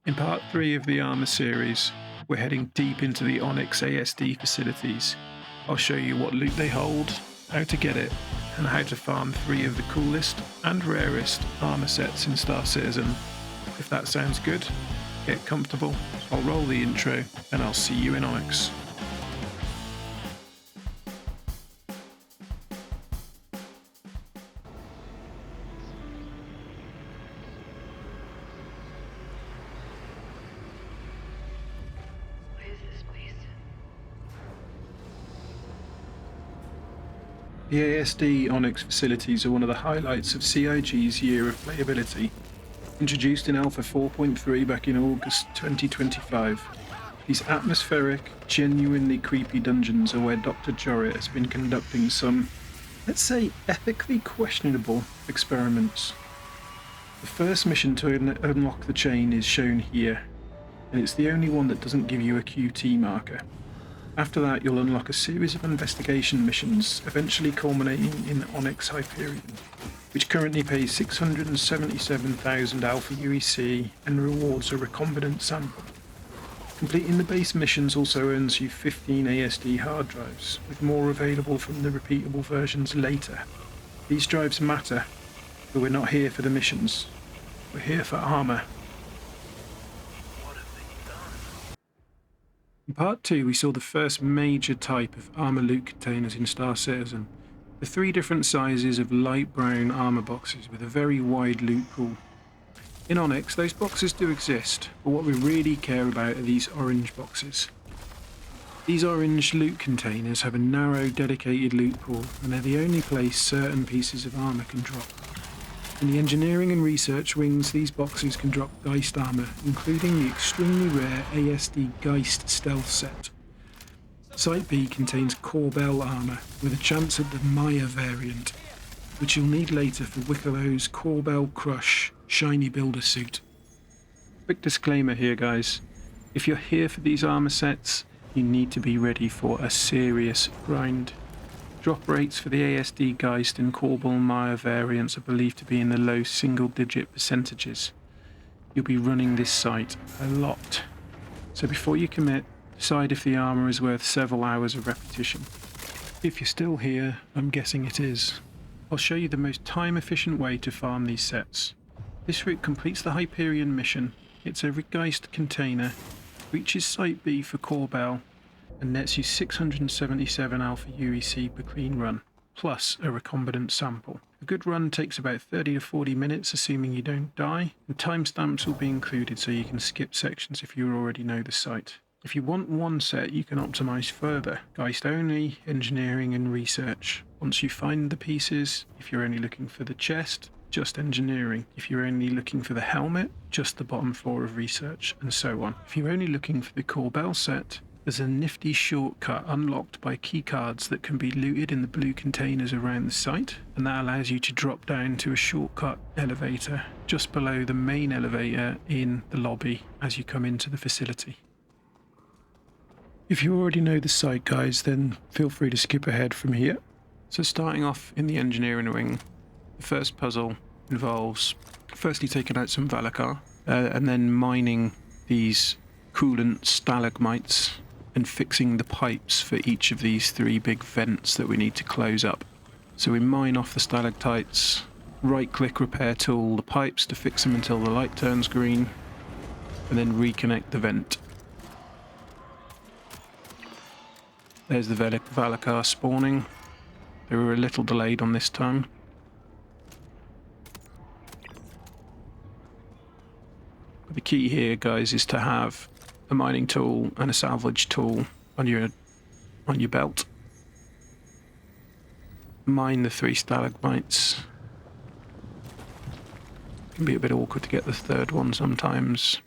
In part 3 of the Armour series, we're heading deep into the Onyx ASD facilities. I'll show you what loot they hold, how to get it, and how to farm 3 of the coolest and rarest armour sets in Star Citizen. If that sounds good, get comfortable, I'll roll the intro, and I'll see you in Onyx. The ASD Onyx facilities are one of the highlights of CIG's year of playability. Introduced in Alpha 4.3 back in August 2025, these atmospheric, genuinely creepy dungeons are where Dr. Jorrit has been conducting some, let's say, ethically questionable experiments. The first mission to unlock the chain is shown here, and it's the only one that doesn't give you a QT marker. After that, you'll unlock a series of investigation missions, eventually culminating in Onyx Hyperion, which currently pays 677,000 Alpha UEC and rewards a recombinant sample. Completing the base missions also earns you 15 ASD hard drives, with more available from the repeatable versions later. These drives matter, but we're not here for the missions. We're here for armour. In part 2, we saw the first major type of armour loot containers in Star Citizen. The 3 different sizes of light brown armour boxes with a very wide loot pool. In Onyx, those boxes do exist, but what we really care about are these orange boxes. These orange loot containers have a narrow, dedicated loot pool, and they're the only place certain pieces of armour can drop. In the engineering and research wings, these boxes can drop Geist armour, including the extremely rare ASD Geist Stealth set. Site B contains Corbel armour, with a chance at the Maya variant, which you'll need later for Wikelo's Corbel Crush shiny builder suit. Quick disclaimer here, guys. If you're here for these armour sets, you need to be ready for a serious grind. Drop rates for the ASD Geist and Corbel Maya variants are believed to be in the low single-digit percentages. You'll be running this site a lot. So before you commit, decide if the armour is worth several hours of repetition. If you're still here, I'm guessing it is. I'll show you the most time-efficient way to farm these sets. This route completes the Hyperion mission, hits every Geist container, reaches Site B for Corbel, and nets you 677 Alpha UEC per clean run, plus a recombinant sample. A good run takes about 30 to 40 minutes, assuming you don't die, and timestamps will be included so you can skip sections if you already know the site. If you want one set, you can optimize further. Geist only, engineering and research. Once you find the pieces, if you're only looking for the chest, just engineering. If you're only looking for the helmet, just the bottom floor of research, and so on. If you're only looking for the Corbel set, there's a nifty shortcut unlocked by keycards that can be looted in the blue containers around the site, and that allows you to drop down to a shortcut elevator just below the main elevator in the lobby as you come into the facility. If you already know the site, guys, then feel free to skip ahead from here. So starting off in the engineering wing, the first puzzle involves firstly taking out some Valakar and then mining these coolant stalagmites and fixing the pipes for each of these 3 big vents that we need to close up. So we mine off the stalactites, right-click repair tool the pipes to fix them until the light turns green, and then reconnect the vent. There's the Valakar spawning. They were a little delayed on this time. But the key here, guys, is to have a mining tool and a salvage tool on your belt. Mine the 3 stalagmites. It can be a bit awkward to get the 3rd one sometimes.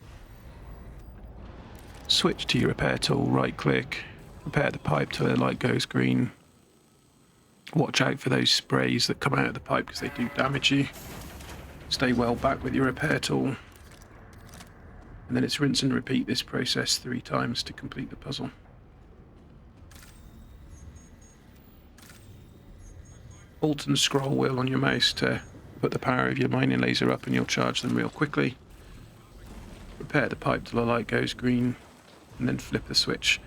Switch to your repair tool, right click, repair the pipe till the light goes green. Watch out for those sprays that come out of the pipe because they do damage you. Stay well back with your repair tool. And then it's rinse and repeat this process 3 times to complete the puzzle. Alt and scroll wheel on your mouse to put the power of your mining laser up and you'll charge them real quickly. repair the pipe till the light goes green, and then flip the switch.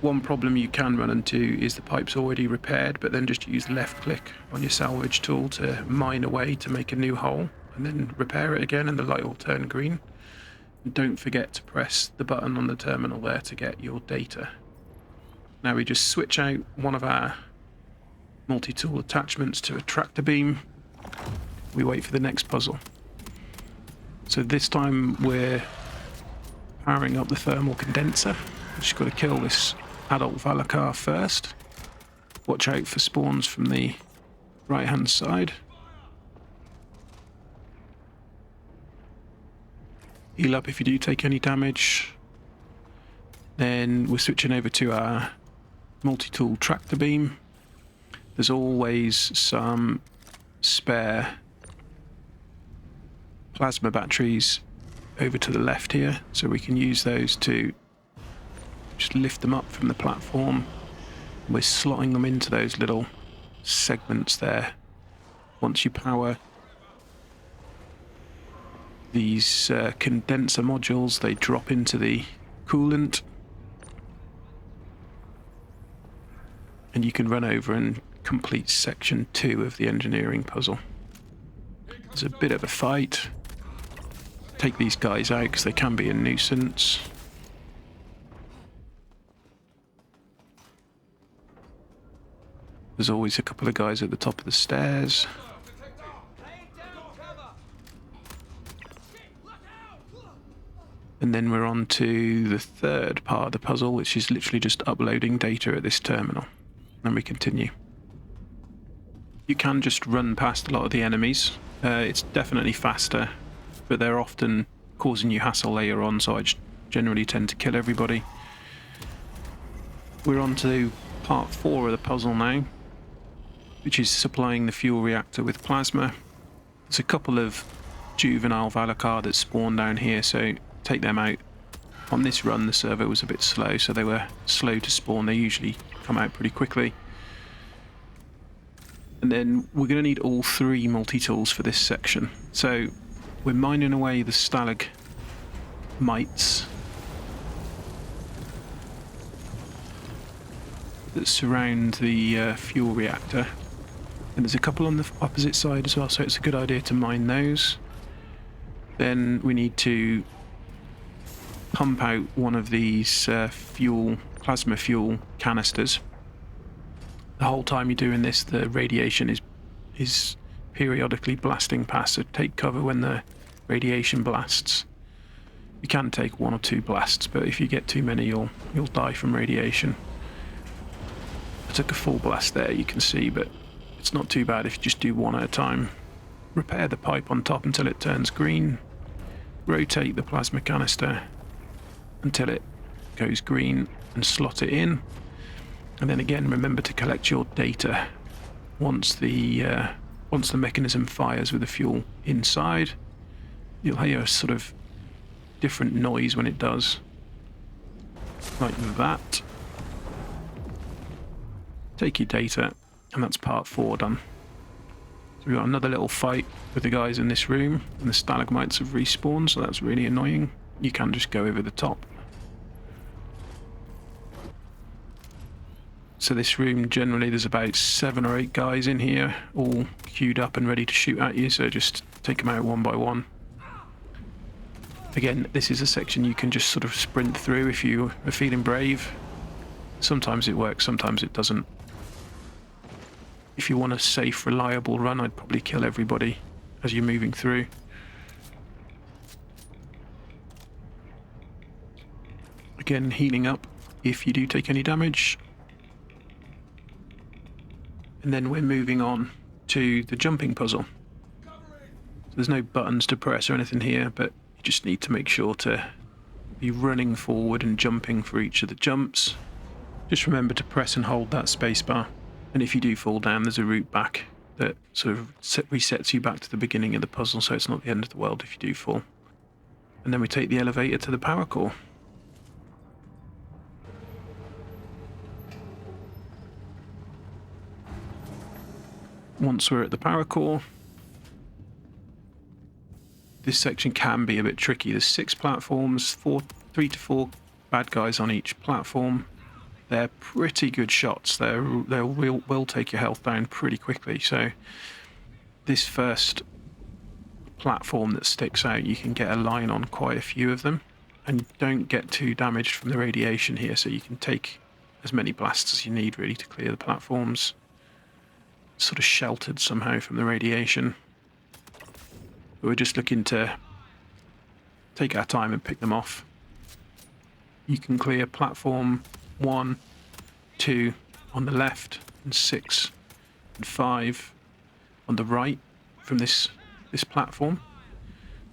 One problem you can run into is the pipe's already repaired, but then just use left click on your salvage tool to mine away to make a new hole, and then repair it again and the light will turn green. And don't forget to press the button on the terminal there to get your data. Now we just switch out one of our multi-tool attachments to a tractor beam. We wait for the next puzzle. So this time we're powering up the thermal condenser. We've just got to kill this adult Valakar first. Watch out for spawns from the right hand side. Heal up if you do take any damage. Then we're switching over to our multi-tool tractor beam. There's always some spare plasma batteries over to the left here, so we can use those to just lift them up from the platform. We're slotting them into those little segments there. Once you power these condenser modules, they drop into the coolant, and you can run over and complete section 2 of the engineering puzzle. There's a bit of a fight. Take these guys out because they can be a nuisance. There's always a couple of guys at the top of the stairs. And then we're on to the third part of the puzzle, which is literally just uploading data at this terminal. And we continue. You can just run past a lot of the enemies. It's definitely faster, but they're often causing you hassle later on, so I generally tend to kill everybody. We're on to part 4 of the puzzle now, which is supplying the fuel reactor with plasma. There's a couple of juvenile Valakar that spawn down here, so take them out. On this run the server was a bit slow, so they were slow to spawn. They usually come out pretty quickly. And then we're going to need all 3 multi-tools for this section. So we're mining away the stalagmites that surround the fuel reactor. And there's a couple on the opposite side as well, so it's a good idea to mine those. Then we need to pump out one of these plasma fuel canisters. The whole time you're doing this, the radiation is periodically blasting past, so take cover when the radiation blasts. You can take 1 or 2 blasts, but if you get too many, you'll die from radiation. I took a full blast there, you can see, but it's not too bad if you just do 1 at a time. Repair the pipe on top until it turns green. Rotate the plasma canister until it goes green and slot it in. And then again, remember to collect your data once the mechanism fires with the fuel inside. You'll hear a sort of different noise when it does, like that. Take your data, and that's part 4 done. So we've got another little fight with the guys in this room, and the stalagmites have respawned, so that's really annoying. You can just go over the top. So this room, generally there's about 7 or 8 guys in here, all queued up and ready to shoot at you, so just take them out one by one. Again, this is a section you can just sort of sprint through if you are feeling brave. Sometimes it works, sometimes it doesn't. If you want a safe, reliable run, I'd probably kill everybody as you're moving through. Again, healing up if you do take any damage. And then we're moving on to the jumping puzzle. So there's no buttons to press or anything here, but you just need to make sure to be running forward and jumping for each of the jumps. Just remember to press and hold that spacebar. And if you do fall down, there's a route back that sort of resets you back to the beginning of the puzzle, so it's not the end of the world if you do fall. And then we take the elevator to the power core. Once we're at the power core, this section can be a bit tricky. There's 6 platforms, 3 to 4 bad guys on each platform. They're pretty good shots. They will take your health down pretty quickly. So this first platform that sticks out, you can get a line on quite a few of them, and you don't get too damaged from the radiation here, so you can take as many blasts as you need really to clear the platforms. Sort of sheltered somehow from the radiation. But we're just looking to take our time and pick them off. You can clear platform 1, 2 on the left, and 6 and 5 on the right from this platform.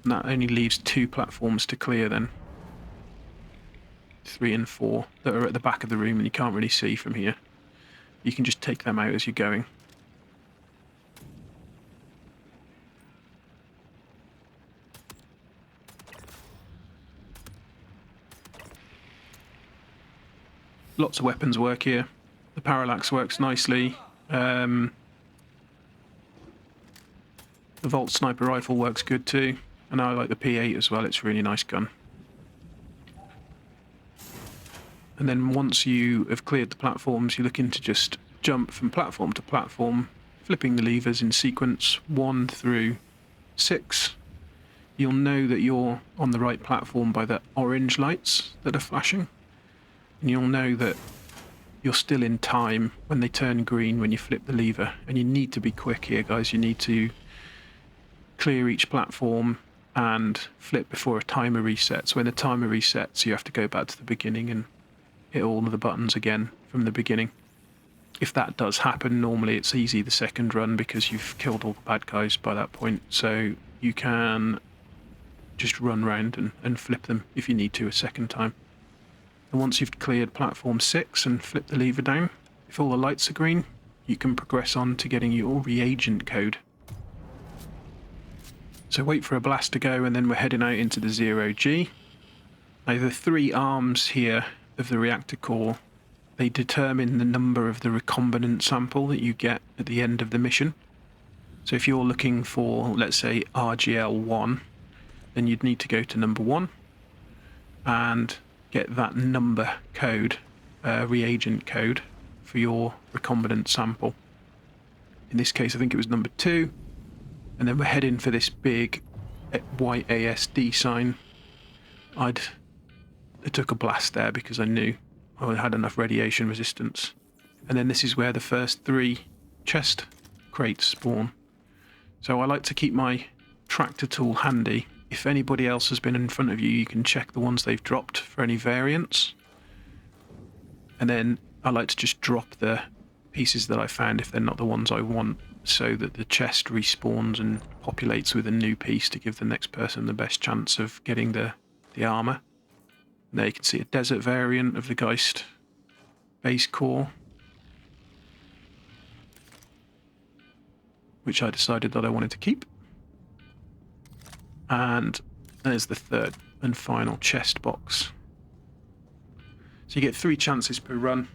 And that only leaves 2 platforms to clear then. 3 and 4 that are at the back of the room and you can't really see from here. You can just take them out as you're going. Lots of weapons work here. The parallax works nicely. The Volt sniper rifle works good too. And I like the P8 as well, it's a really nice gun. And then once you have cleared the platforms, you're looking to just jump from platform to platform, flipping the levers in sequence 1 through 6. You'll know that you're on the right platform by the orange lights that are flashing. And you'll know that you're still in time when they turn green when you flip the lever. And you need to be quick here, guys. You need to clear each platform and flip before a timer resets. When the timer resets, you have to go back to the beginning and hit all of the buttons again from the beginning. If that does happen, normally it's easy the second run because you've killed all the bad guys by that point. So you can just run round and flip them if you need to a second time. And once you've cleared platform 6 and flipped the lever down, if all the lights are green, you can progress on to getting your reagent code. So wait for a blast to go and then we're heading out into the 0G. Now the 3 arms here of the reactor core, they determine the number of the recombinant sample that you get at the end of the mission. So if you're looking for, let's say, RGL1, then you'd need to go to number 1 and get that number code, reagent code, for your recombinant sample. In this case, I think it was number 2. And then we're heading for this big white ASD sign. I took a blast there because I knew I had enough radiation resistance. And then this is where the first 3 chest crates spawn. So I like to keep my tractor tool handy. If anybody else has been in front of you, you can check the ones they've dropped for any variants. And then I like to just drop the pieces that I found if they're not the ones I want, so that the chest respawns and populates with a new piece to give the next person the best chance of getting the armour. And there you can see a desert variant of the Geist base core, which I decided that I wanted to keep. And there's the third and final chest box. So you get 3 chances per run.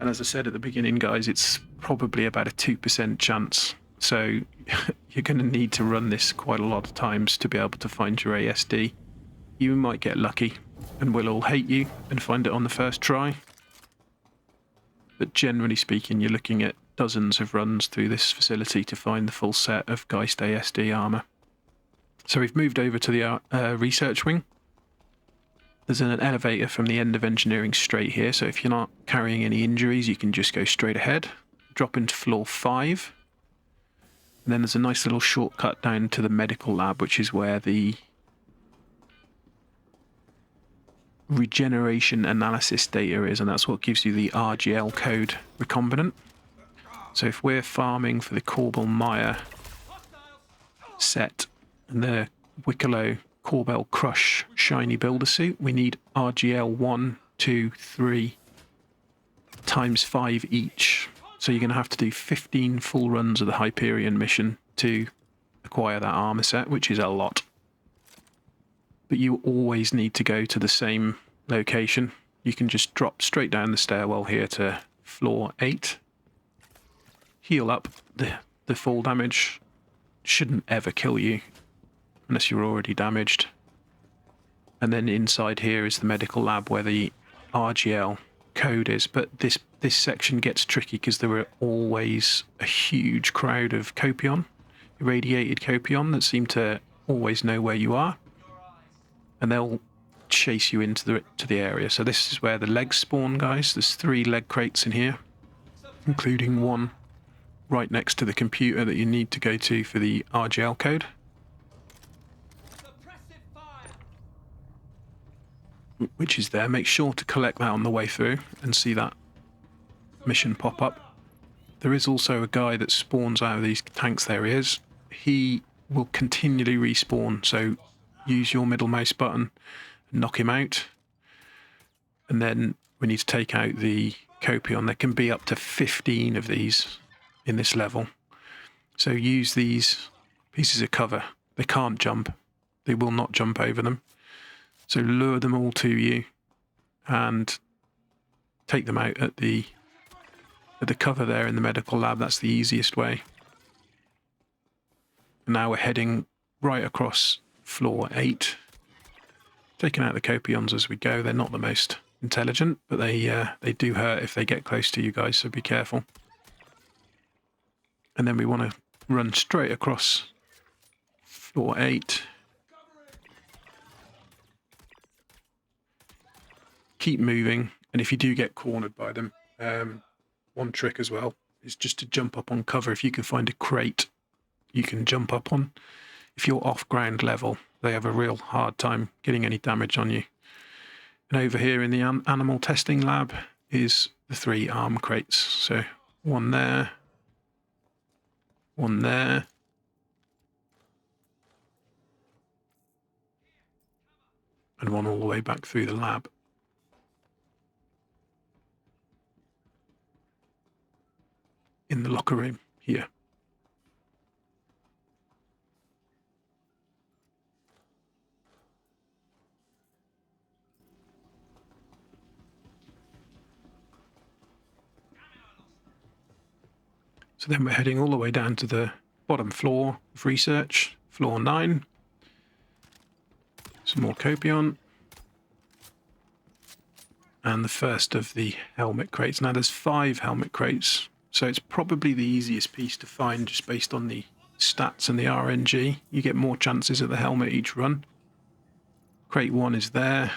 And as I said at the beginning, guys, it's probably about a 2% chance. So you're going to need to run this quite a lot of times to be able to find your ASD. You might get lucky and we'll all hate you and find it on the first try. But generally speaking, you're looking at dozens of runs through this facility to find the full set of Geist ASD armour. So we've moved over to the research wing. There's an elevator from the end of engineering straight here, so if you're not carrying any injuries, you can just go straight ahead, drop into floor 5, and then there's a nice little shortcut down to the medical lab, which is where the regeneration analysis data is, and that's what gives you the RGL code recombinant. So if we're farming for the Corbel Meyer set and the Wikelo Corbel Crush Shiny Builder Suit, we need RGL 1, 2, 3 times 5 each. So you're going to have to do 15 full runs of the Hyperion mission to acquire that armor set, which is a lot. But you always need to go to the same location. You can just drop straight down the stairwell here to floor 8. Heal up. The fall damage shouldn't ever kill you. unless you're already damaged. And then inside here is the medical lab where the RGL code is. But this section gets tricky because there are always a huge crowd of Copion, irradiated Copion, that seem to always know where you are. And they'll chase you into the area. So this is where the legs spawn, guys. There's 3 leg crates in here, including one right next to the computer that you need to go to for the RGL code. Which is there. Make sure to collect that on the way through and see that mission pop up. There is also a guy that spawns out of these tanks. There he is. He will continually respawn, so use your middle mouse button and knock him out. And then we need to take out the Copion. There can be up to 15 of these in this level. So use these pieces of cover. They can't jump. They will not jump over them. So lure them all to you and take them out at the cover there in the medical lab. That's the easiest way. And now we're heading right across floor 8, taking out the Copions as we go. They're not the most intelligent, but they do hurt if they get close to you guys, so be careful. And then we want to run straight across floor 8. Keep moving, and if you do get cornered by them, one trick as well is just to jump up on cover. If you can find a crate you can jump up on. If you're off ground level, they have a real hard time getting any damage on you. And over here in the animal testing lab is the 3 arm crates. So one there, one there, and one all the way back through the lab. In the locker room here. So then we're heading all the way down to the bottom floor of research, floor 9. Some more Copion. And the first of the helmet crates. Now there's 5 helmet crates. So it's probably the easiest piece to find just based on the stats and the RNG. You get more chances at the helmet each run. Crate 1 is there.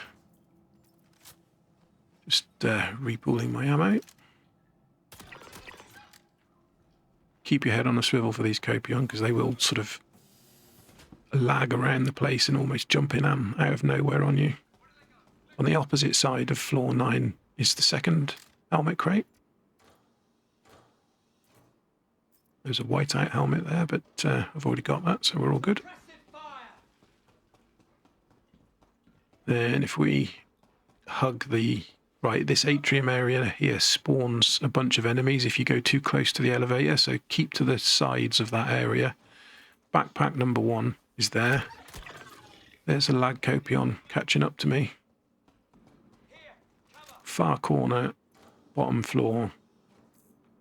Just repooling my ammo. Keep your head on a swivel for these Copion because they will sort of lag around the place and almost jump in out of nowhere on you. On the opposite side of floor 9 is the second helmet crate. There's a whiteout helmet there, but I've already got that, so we're all good. Then if we hug the... Right, this atrium area here spawns a bunch of enemies if you go too close to the elevator, so keep to the sides of that area. Backpack number 1 is there. There's a lag Copion catching up to me. Far corner, bottom floor,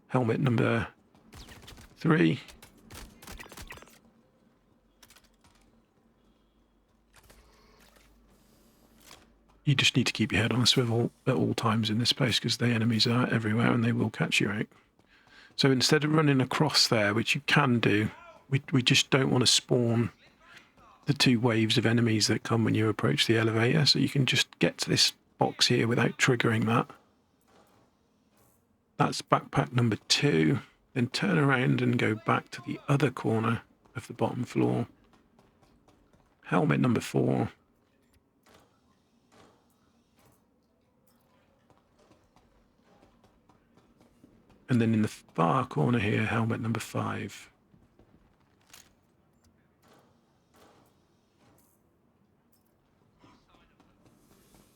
helmet number 3. You just need to keep your head on a swivel at all times in this place because the enemies are everywhere and they will catch you out. So instead of running across there, which you can do, we just don't want to spawn the 2 waves of enemies that come when you approach the elevator. So you can just get to this box here without triggering that. That's backpack number 2. Then turn around and go back to the other corner of the bottom floor. Helmet number 4. And then in the far corner here, helmet number 5.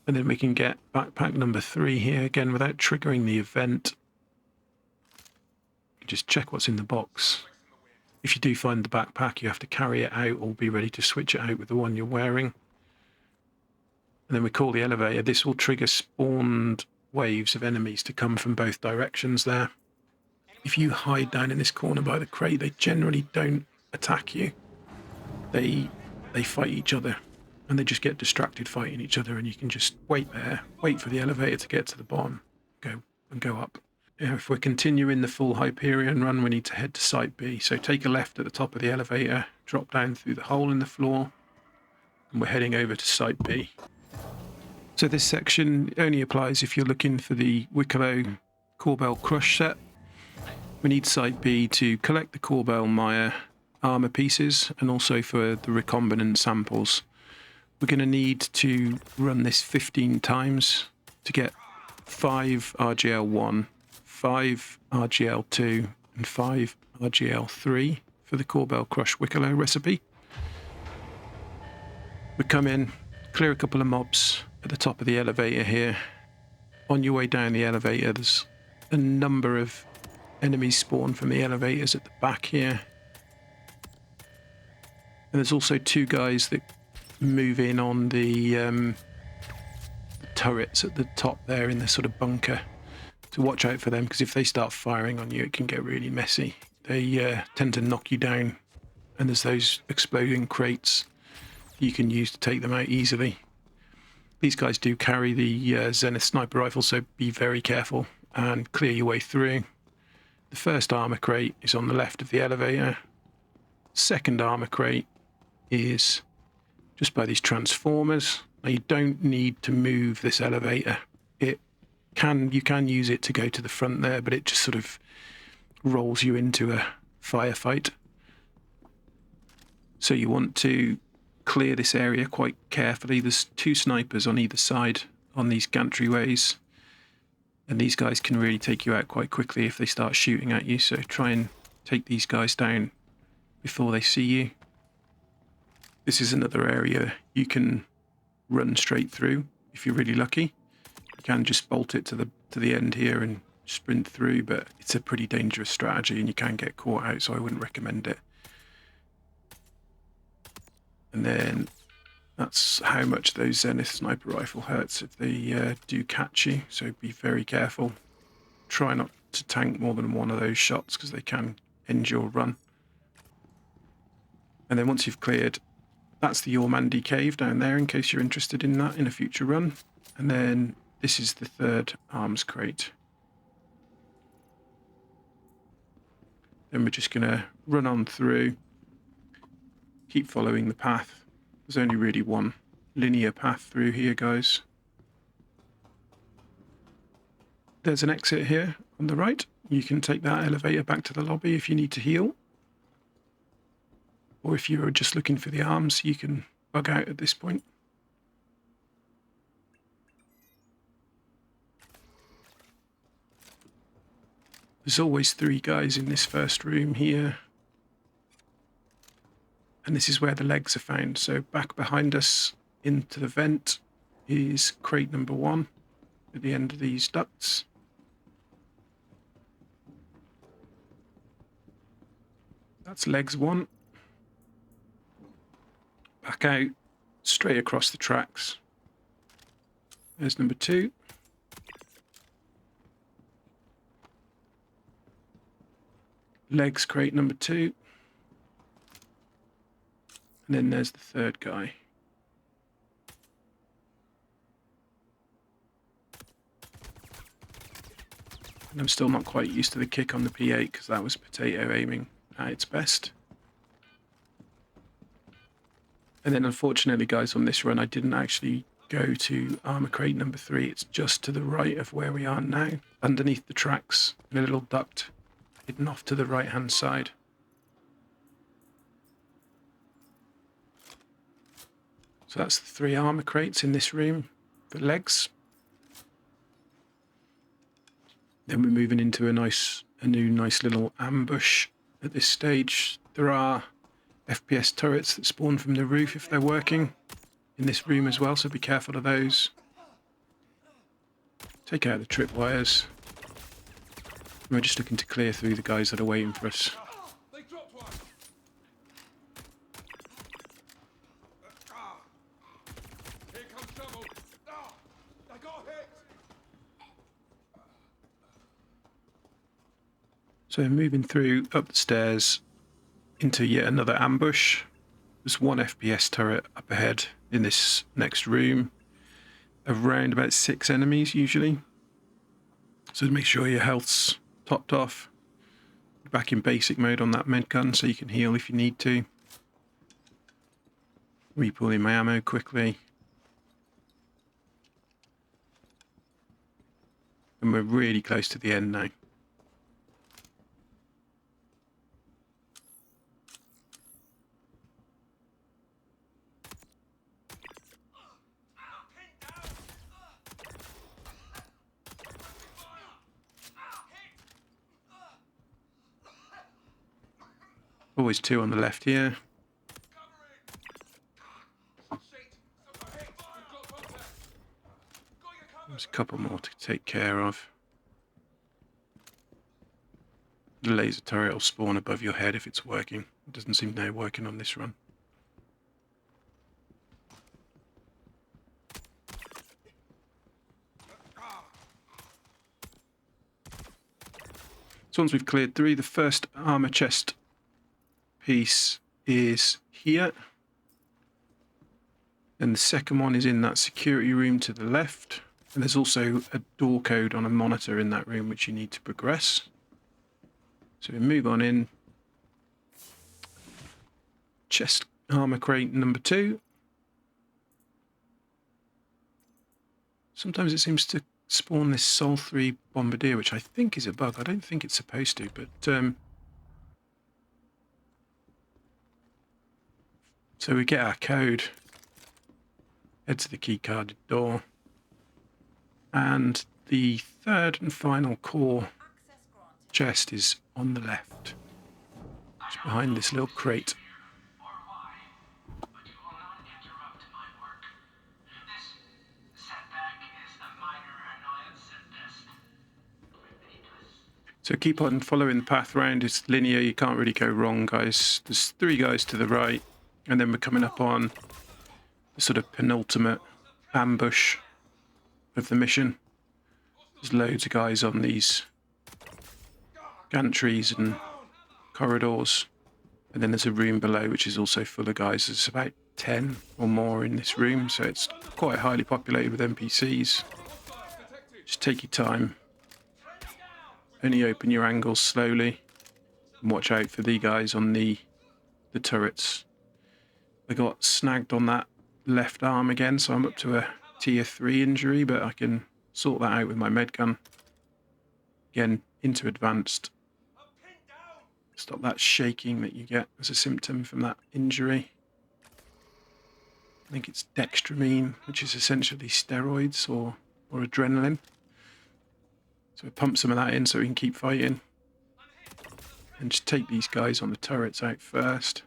And then we can get backpack number 3 here again without triggering the event. Just check what's in the box. If you do find the backpack, you have to carry it out or be ready to switch it out with the one you're wearing. And then we call the elevator. This will trigger spawned waves of enemies to come from both directions there. If you hide down in this corner by the crate, they generally don't attack you. They they fight each other, and they just get distracted fighting each other, and you can just wait there, wait for the elevator to get to the bottom, go up. If we're continuing the full Hyperion run, we need to head to Site B. So take a left at the top of the elevator, drop down through the hole in the floor, and we're heading over to Site B. So this section only applies if you're looking for the Wikelo Corbel Crush set. We need Site B to collect the Corbel Maya armour pieces and also for the recombinant samples. We're going to need to run this 15 times to get 5 RGL1, 5 RGL2 and 5 RGL3 for the Corbel Crush Wikelo recipe. We come in, clear a couple of mobs at the top of the elevator here. On your way down the elevator, there's a number of enemies spawn from the elevators at the back here. And there's also 2 guys that move in on the turrets at the top there in the sort of bunker. To watch out for them, because if they start firing on you, it can get really messy. They tend to knock you down, and there's those exploding crates you can use to take them out easily. These guys do carry the Zenith sniper rifle, so be very careful and clear your way through. The first armor crate is on the left of the elevator. Second armor crate is just by these transformers. Now you don't need to move this elevator. You can use it to go to the front there, but it just sort of rolls you into a firefight. So you want to clear this area quite carefully. There's 2 snipers on either side on these gantryways, and these guys can really take you out quite quickly if they start shooting at you, so try and take these guys down before they see you. This is another area you can run straight through if you're really lucky. You can just bolt it to the end here and sprint through, but it's a pretty dangerous strategy and you can get caught out, so I wouldn't recommend it. And then that's how much those Zenith sniper rifle hurts if they do catch you, so be very careful. Try not to tank more than one of those shots because they can end your run. And then once you've cleared, that's the Ormandy cave down there in case you're interested in that in a future run. And then this is the 3rd arms crate. Then we're just going to run on through, keep following the path. There's only really one linear path through here, guys. There's an exit here on the right. You can take that elevator back to the lobby if you need to heal. Or if you're just looking for the arms, you can bug out at this point. There's always 3 guys in this first room here. And this is where the legs are found. So back behind us into the vent is crate number 1 at the end of these ducts. That's legs 1. Back out, straight across the tracks. There's number 2. Legs crate number 2. And then there's the 3rd guy. And I'm still not quite used to the kick on the P8 because that was potato aiming at its best. And then unfortunately, guys, on this run I didn't actually go to armor crate number 3. It's just to the right of where we are now, underneath the tracks in a little duct hidden off to the right hand side. So that's the 3 armor crates in this room for legs. Then we're moving into a new nice little ambush at this stage. There are FPS turrets that spawn from the roof if they're working in this room as well, so be careful of those. Take out the tripwires. We're just looking to clear through the guys that are waiting for us. So moving through up the stairs into yet another ambush. There's one FPS turret up ahead in this next room. Around about 6 enemies usually. So make sure your health's topped off. Back in basic mode on that med gun so you can heal if you need to. Repulling my ammo quickly. And we're really close to the end now. Always 2 on the left here. There's a couple more to take care of. The laser turret will spawn above your head if it's working. It doesn't seem now working on this run. So once we've cleared through, the first armor chest piece is here. And the second one is in that security room to the left. And there's also a door code on a monitor in that room which you need to progress. So we move on in. Chest armor crate number 2. Sometimes it seems to spawn this Sol 3 bombardier, which I think is a bug. I don't think it's supposed to, but so we get our code, head to the keycarded door, and the third and final core chest is on the left. It's behind this little crate. So keep on following the path round. It's linear, you can't really go wrong, guys. There's 3 guys to the right, and then we're coming up on the sort of penultimate ambush of the mission. There's loads of guys on these gantries and corridors, and then there's a room below which is also full of guys. There's about 10 or more in this room, so it's quite highly populated with NPCs. Just take your time. Only open your angles slowly and watch out for the guys on the turrets. I got snagged on that left arm again, so I'm up to a tier 3 injury, but I can sort that out with my med gun. Again, into advanced. Stop that shaking that you get as a symptom from that injury. I think it's dextramine, which is essentially steroids or adrenaline. So we pump some of that in so we can keep fighting. And just take these guys on the turrets out first.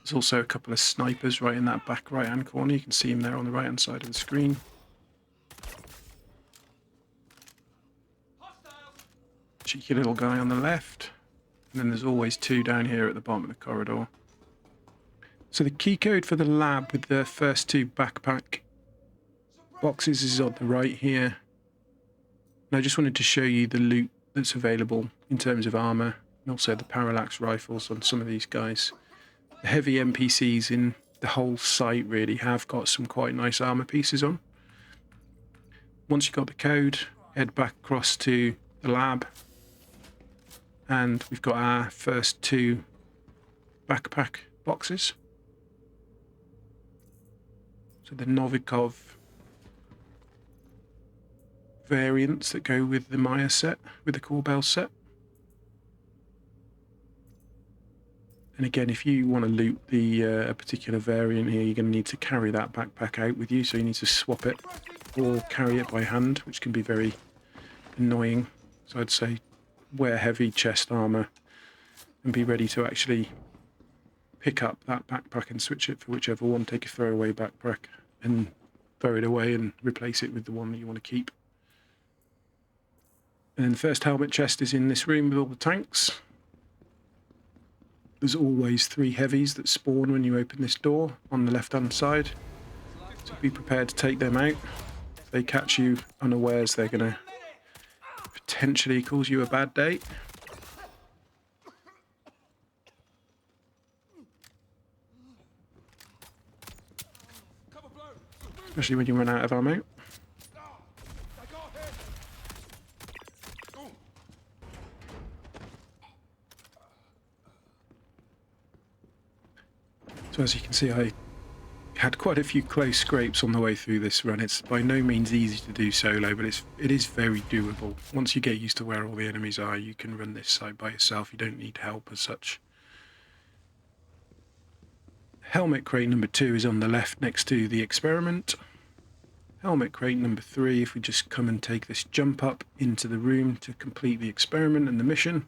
There's also a couple of snipers right in that back right hand corner. You can see them there on the right hand side of the screen. Cheeky little guy on the left. And then there's always 2 down here at the bottom of the corridor. So the key code for the lab with the first 2 backpack boxes is on the right here. And I just wanted to show you the loot that's available in terms of armor and also the parallax rifles on some of these guys. The heavy NPCs in the whole site really have got some quite nice armor pieces on. Once you've got the code, head back across to the lab, and we've got our first 2 backpack boxes. So the Novikov variants that go with the Maya set, with the Corbel set. And again, if you want to loot the a particular variant here, you're going to need to carry that backpack out with you, so you need to swap it or carry it by hand, which can be very annoying. So I'd say wear heavy chest armor and be ready to actually pick up that backpack and switch it for whichever one. Take a throwaway backpack and throw it away and replace it with the one that you want to keep. And then the first helmet chest is in this room with all the tanks. There's always 3 heavies that spawn when you open this door on the left hand side. So be prepared to take them out. If they catch you unawares, they're going to potentially cause you a bad day. especially when you run out of ammo. So as you can see, I had quite a few close scrapes on the way through this run. It's by no means easy to do solo, but it is very doable. Once you get used to where all the enemies are, you can run this site by yourself. You don't need help as such. Helmet crate number 2 is on the left next to the experiment. Helmet crate number 3, if we just come and take this jump up into the room to complete the experiment and the mission,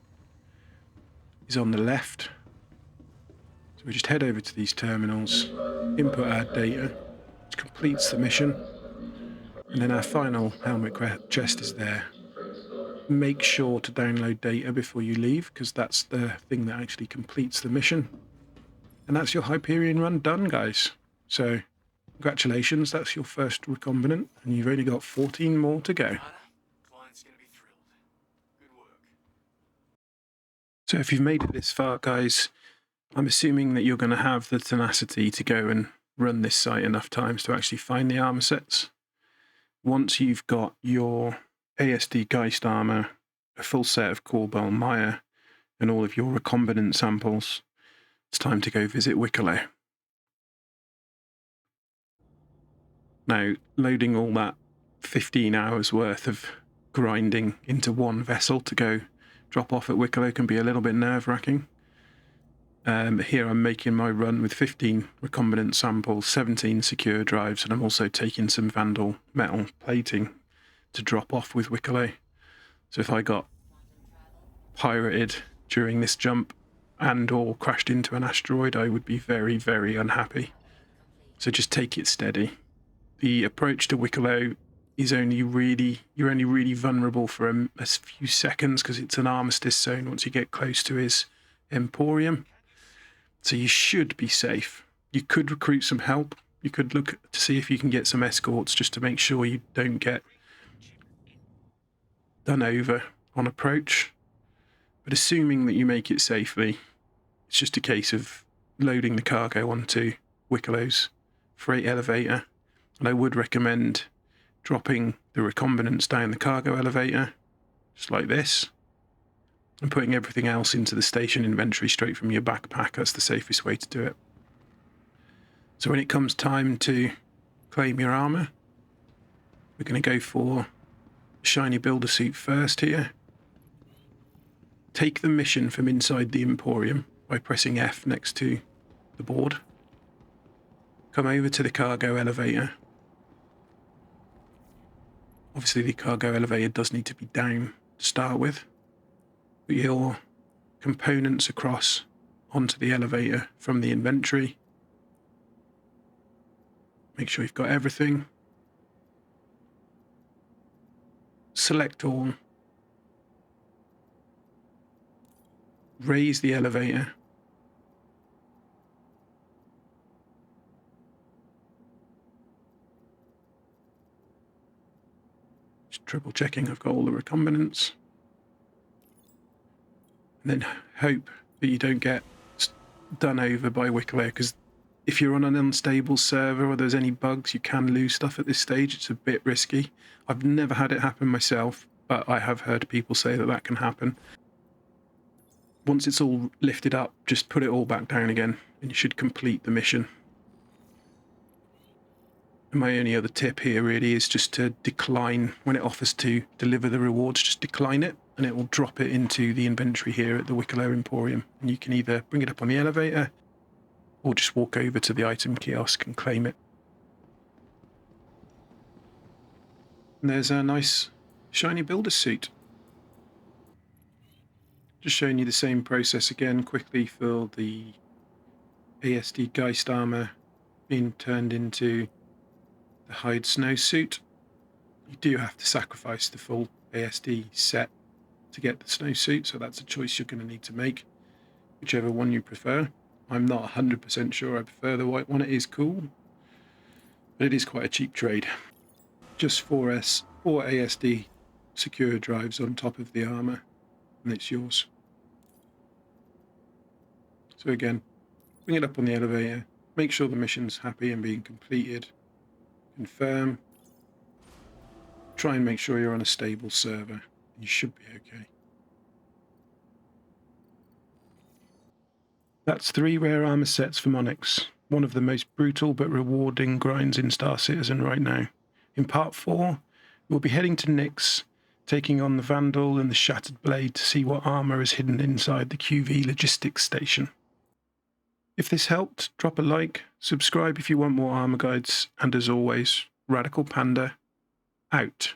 is on the left. So we just head over to these terminals, input our data, which completes the mission, and then our final helmet chest is there. Make sure to download data before you leave, because that's the thing that actually completes the mission. And that's your Hyperion run done, guys. So congratulations, that's your first recombinant, and you've only got 14 more to go. Client's gonna be thrilled. Good work. So if you've made it this far, guys, I'm assuming that you're going to have the tenacity to go and run this site enough times to actually find the armor sets. Once you've got your ASD Geist Armour, a full set of Corbel Maya, and all of your recombinant samples, it's time to go visit Wikelo. Now, loading all that 15 hours worth of grinding into one vessel to go drop off at Wikelo can be a little bit nerve-wracking. Here I'm making my run with 15 recombinant samples, 17 secure drives, and I'm also taking some Vanduul metal plating to drop off with Wikelo. So if I got pirated during this jump and or crashed into an asteroid, I would be very, very unhappy. So just take it steady. The approach to Wikelo is you're only really vulnerable for a few seconds because it's an armistice zone once you get close to his emporium. So you should be safe. You could recruit some help. You could look to see if you can get some escorts just to make sure you don't get done over on approach. But assuming that you make it safely, it's just a case of loading the cargo onto Wikelo's freight elevator. And I would recommend dropping the recombinants down the cargo elevator, just like this, and putting everything else into the station inventory straight from your backpack. That's the safest way to do it. So when it comes time to claim your armor, we're going to go for shiny builder suit first here. Take the mission from inside the emporium by pressing F next to the board. Come over to the cargo elevator. Obviously the cargo elevator does need to be down to start with. Put your components across onto the elevator from the inventory. Make sure you've got everything. Select all. Raise the elevator. Just triple checking I've got all the recombinants. And then hope that you don't get done over by Wikelo, because if you're on an unstable server or there's any bugs, you can lose stuff at this stage. It's a bit risky. I've never had it happen myself, but I have heard people say that that can happen. Once it's all lifted up, just put it all back down again, and you should complete the mission. And my only other tip here really is just to decline, when it offers to deliver the rewards, just decline it, and it will drop it into the inventory here at the Wikelo Emporium. And you can either bring it up on the elevator, or just walk over to the item kiosk and claim it. And there's a nice shiny builder suit. Just showing you the same process again quickly for the ASD Geist Armour being turned into the hide snowsuit. You do have to sacrifice the full ASD set to get the snowsuit, so that's a choice you're going to need to make, whichever one you prefer. I'm not 100% sure I prefer the white one. It is cool, but it is quite a cheap trade. Just 4 ASD secure drives on top of the armour, and it's yours. So again, bring it up on the elevator, make sure the mission's happy and being completed, Confirm. Try and make sure you're on a stable server. You should be okay. That's 3 rare armor sets from Onyx, one of the most brutal but rewarding grinds in Star Citizen right now. In part 4, we'll be heading to Nyx, taking on the Vanduul and the Shattered Blade to see what armor is hidden inside the QV logistics station. If this helped, drop a like, subscribe if you want more armor guides, and as always, Radical Panda, out.